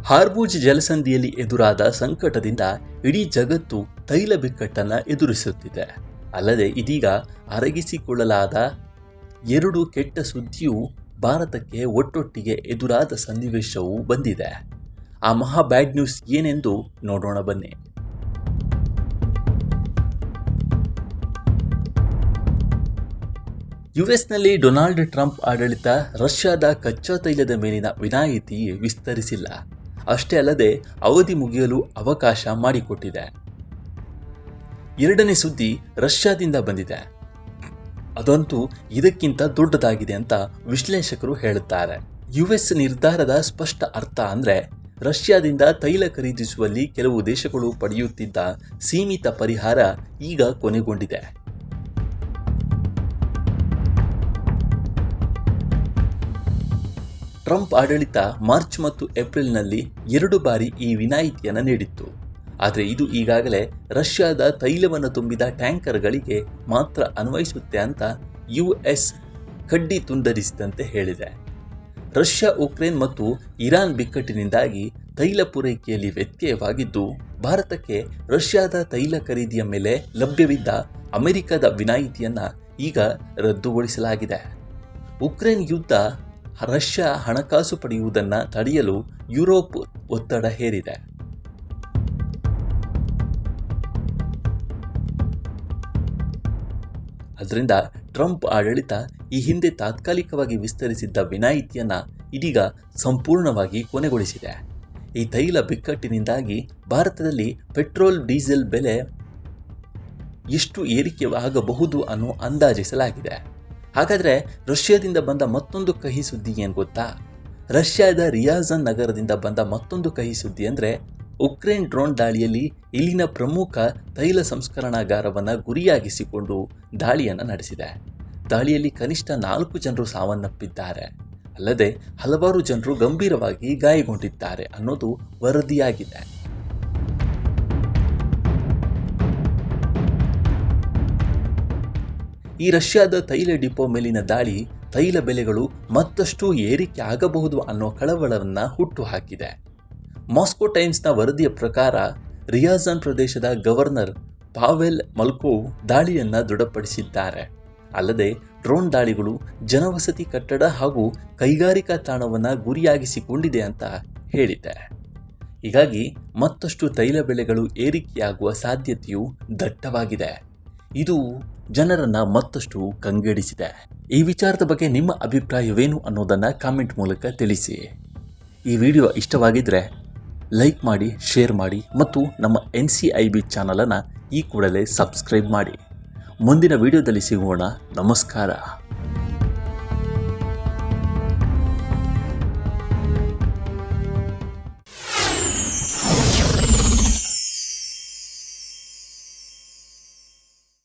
ಹಾರ್ಮುಜ್ ಜಲಸಂಧಿಯಲ್ಲಿ ಎದುರಾದ ಸಂಕಟದಿಂದ ಇಡೀ ಜಗತ್ತು ತೈಲ ಬಿಕ್ಕಟ್ಟನ್ನು ಎದುರಿಸುತ್ತಿದೆ. ಅಲ್ಲದೆ ಇದೀಗ ಅರಗಿಸಿಕೊಳ್ಳಲಾದ 2 ಕೆಟ್ಟ ಸುದ್ದಿಯು ಭಾರತಕ್ಕೆ ಒಟ್ಟೊಟ್ಟಿಗೆ ಎದುರಾದ ಸನ್ನಿವೇಶವೂ ಬಂದಿದೆ. ಆ ಮಹಾ ಬ್ಯಾಡ್ ನ್ಯೂಸ್ ಏನೆಂದು ನೋಡೋಣ ಬನ್ನಿ. ಯುಎಸ್ನಲ್ಲಿ ಡೊನಾಲ್ಡ್ ಟ್ರಂಪ್ ಆಡಳಿತ ರಷ್ಯಾದ ಕಚ್ಚಾ ತೈಲದ ಮೇಲಿನ ವಿನಾಯಿತಿ ವಿಸ್ತರಿಸಿಲ್ಲ. ಅಷ್ಟೇ ಅಲ್ಲದೆ ಅವಧಿ ಮುಗಿಯಲು ಅವಕಾಶ ಮಾಡಿಕೊಟ್ಟಿದೆ. 2ನೇ ಸುದ್ದಿ ರಷ್ಯಾದಿಂದ ಬಂದಿದೆ. ಅದಂತೂ ಇದಕ್ಕಿಂತ ದೊಡ್ಡದಾಗಿದೆ ಅಂತ ವಿಶ್ಲೇಷಕರು ಹೇಳುತ್ತಾರೆ. ಯುಎಸ್ ನಿರ್ಧಾರದ ಸ್ಪಷ್ಟ ಅರ್ಥ ಅಂದರೆ ರಷ್ಯಾದಿಂದ ತೈಲ ಖರೀದಿಸುವಲ್ಲಿ ಕೆಲವು ದೇಶಗಳು ಪಡೆಯುತ್ತಿದ್ದ ಸೀಮಿತ ಪರಿಹಾರ ಈಗ ಕೊನೆಗೊಂಡಿದೆ. ಟ್ರಂಪ್ ಆಡಳಿತ ಮಾರ್ಚ್ ಮತ್ತು ಏಪ್ರಿಲ್ನಲ್ಲಿ 2 ಬಾರಿ ಈ ವಿನಾಯಿತಿಯನ್ನು ನೀಡಿತ್ತು. ಆದರೆ ಇದು ಈಗಾಗಲೇ ರಷ್ಯಾದ ತೈಲವನ್ನು ತುಂಬಿದ ಟ್ಯಾಂಕರ್ಗಳಿಗೆ ಮಾತ್ರ ಅನ್ವಯಿಸುತ್ತೆ ಅಂತ ಯುಎಸ್ ಕಡ್ಡಿ ತುಂಡರಿಸಿದಂತೆ ಹೇಳಿದೆ. ರಷ್ಯಾ, ಉಕ್ರೇನ್ ಮತ್ತು ಇರಾನ್ ಬಿಕ್ಕಟ್ಟಿನಿಂದಾಗಿ ತೈಲ ಪೂರೈಕೆಯಲ್ಲಿ ವ್ಯತ್ಯಯವಾಗಿದ್ದು, ಭಾರತಕ್ಕೆ ರಷ್ಯಾದ ತೈಲ ಖರೀದಿಯ ಮೇಲೆ ಲಭ್ಯವಿದ್ದ ಅಮೆರಿಕದ ವಿನಾಯಿತಿಯನ್ನು ಈಗ ರದ್ದುಗೊಳಿಸಲಾಗಿದೆ. ಉಕ್ರೇನ್ ಯುದ್ಧ ರಷ್ಯಾ ಹಣಕಾಸು ಪಡೆಯುವುದನ್ನು ತಡೆಯಲು ಯುರೋಪ್ ಒತ್ತಡ ಹೇರಿದೆ. ಅದರಿಂದ ಟ್ರಂಪ್ ಆಡಳಿತ ಈ ಹಿಂದೆ ತಾತ್ಕಾಲಿಕವಾಗಿ ವಿಸ್ತರಿಸಿದ್ದ ವಿನಾಯಿತಿಯನ್ನು ಇದೀಗ ಸಂಪೂರ್ಣವಾಗಿ ಕೊನೆಗೊಳಿಸಿದೆ. ಈ ತೈಲ ಬಿಕ್ಕಟ್ಟಿನಿಂದಾಗಿ ಭಾರತದಲ್ಲಿ ಪೆಟ್ರೋಲ್, ಡೀಸೆಲ್ ಬೆಲೆ ಎಷ್ಟು ಏರಿಕೆ ಆಗಬಹುದು ಅನ್ನೋ ಅಂದಾಜಿಸಲಾಗಿದೆ. ಹಾಗಾದರೆ ರಷ್ಯಾದಿಂದ ಬಂದ ಮತ್ತೊಂದು ಕಹಿ ಸುದ್ದಿ ಏನು ಗೊತ್ತಾ? ರಷ್ಯಾದ ರಿಯಾಜನ್ ನಗರದಿಂದ ಬಂದ ಮತ್ತೊಂದು ಕಹಿ ಸುದ್ದಿ ಅಂದರೆ ಉಕ್ರೇನ್ ಡ್ರೋನ್ ದಾಳಿಯಲ್ಲಿ ಇಲ್ಲಿನ ಪ್ರಮುಖ ತೈಲ ಸಂಸ್ಕರಣಾಗಾರವನ್ನು ಗುರಿಯಾಗಿಸಿಕೊಂಡು ದಾಳಿಯನ್ನು ನಡೆಸಿದೆ. ದಾಳಿಯಲ್ಲಿ ಕನಿಷ್ಠ 4 ಜನರು ಸಾವನ್ನಪ್ಪಿದ್ದಾರೆ. ಅಲ್ಲದೆ ಹಲವಾರು ಜನರು ಗಂಭೀರವಾಗಿ ಗಾಯಗೊಂಡಿದ್ದಾರೆ ಅನ್ನೋದು ವರದಿಯಾಗಿದೆ. ಈ ರಷ್ಯಾದ ತೈಲ ಡಿಪೋ ಮೇಲಿನ ದಾಳಿ ತೈಲ ಬೆಲೆಗಳು ಮತ್ತಷ್ಟು ಏರಿಕೆ ಆಗಬಹುದು ಅನ್ನೋ ಕಳವಳವನ್ನು ಹುಟ್ಟುಹಾಕಿದೆ. ಮಾಸ್ಕೋ ಟೈಮ್ಸ್ನ ವರದಿಯ ಪ್ರಕಾರ ರಿಯಾಜನ್ ಪ್ರದೇಶದ ಗವರ್ನರ್ ಪಾವೆಲ್ ಮಲ್ಕೋವ್ ದಾಳಿಯನ್ನು ದೃಢಪಡಿಸಿದ್ದಾರೆ. ಅಲ್ಲದೆ ಡ್ರೋನ್ ದಾಳಿಗಳು ಜನವಸತಿ ಕಟ್ಟಡ ಹಾಗೂ ಕೈಗಾರಿಕಾ ತಾಣವನ್ನು ಗುರಿಯಾಗಿಸಿಕೊಂಡಿದೆ ಅಂತ ಹೇಳಿದೆ. ಹೀಗಾಗಿ ಮತ್ತಷ್ಟು ತೈಲ ಬೆಲೆಗಳು ಏರಿಕೆಯಾಗುವ ಸಾಧ್ಯತೆಯು ದಟ್ಟವಾಗಿದೆ. ಇದು ಜನರನ್ನು ಮತ್ತಷ್ಟು ಕಂಗೆಡಿಸಿದೆ. ಈ ವಿಚಾರದ ಬಗ್ಗೆ ನಿಮ್ಮ ಅಭಿಪ್ರಾಯವೇನು ಅನ್ನೋದನ್ನು ಕಾಮೆಂಟ್ ಮೂಲಕ ತಿಳಿಸಿ. ಈ ವಿಡಿಯೋ ಇಷ್ಟವಾಗಿದ್ದರೆ ಲೈಕ್ ಮಾಡಿ, ಶೇರ್ ಮಾಡಿ ಮತ್ತು ನಮ್ಮ NCIB ಚಾನಲನ್ನು ಈ ಕೂಡಲೇ ಸಬ್ಸ್ಕ್ರೈಬ್ ಮಾಡಿ. ಮುಂದಿನ ವಿಡಿಯೋದಲ್ಲಿ ಸಿಗೋಣ. ನಮಸ್ಕಾರ.